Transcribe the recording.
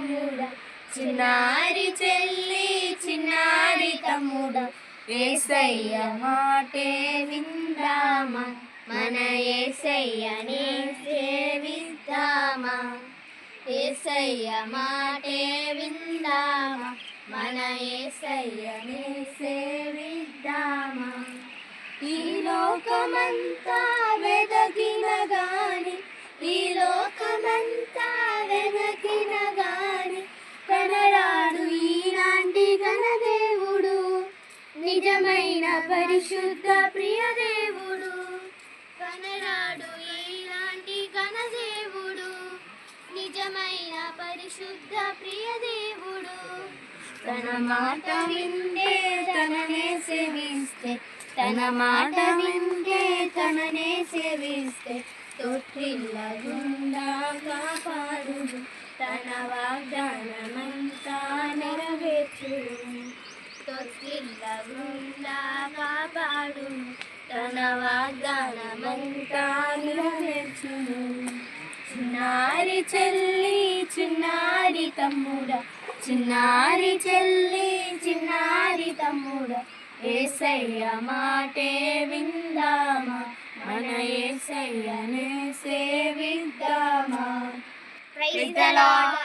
తమ్ముడా, చిన్నారి చెల్లి చిన్నారి తమ్ముడా, యేసయ్య మాటే విందామా, మన యేసయ్యనే సేవిద్దామా. యేసయ్య మాటే విందామా, మన యేసయ్యనే సేవిద్దామా. ఈ లోకమంతా వెదకిన గాని, ఈ లోకమంతా వెదకిన గాని, కనరాడు ఈనాటి ఘనదేవుడు, నిజమైన పరిశుద్ధ ప్రియదేవుడు. కనరాడు ఈనాటి ఘనదేవుడు, నిజమైన పరిశుద్ధ ప్రియదేవుడు. తన మాట వింటే తననే సేవిస్తే, తన మాట వింటే తననే సేవిస్తే, తొట్టిల్ల గుండా కాపాడును, తన వాగ్దానమంతా నెరవేర్చును. తొట్టిల్ల గుండా కాపాడును, తన వాగ్దానమంతా నెరవేర్చును. చిన్నారి చెల్లి చిన్నారి తమ్ముడా, చిన్నారి చెల్లి చిన్నారి తమ్ముడా, యేసయ్య మాటే విందామా, మన యేసయ్యనే సేవిద్దామా. Praise the lord.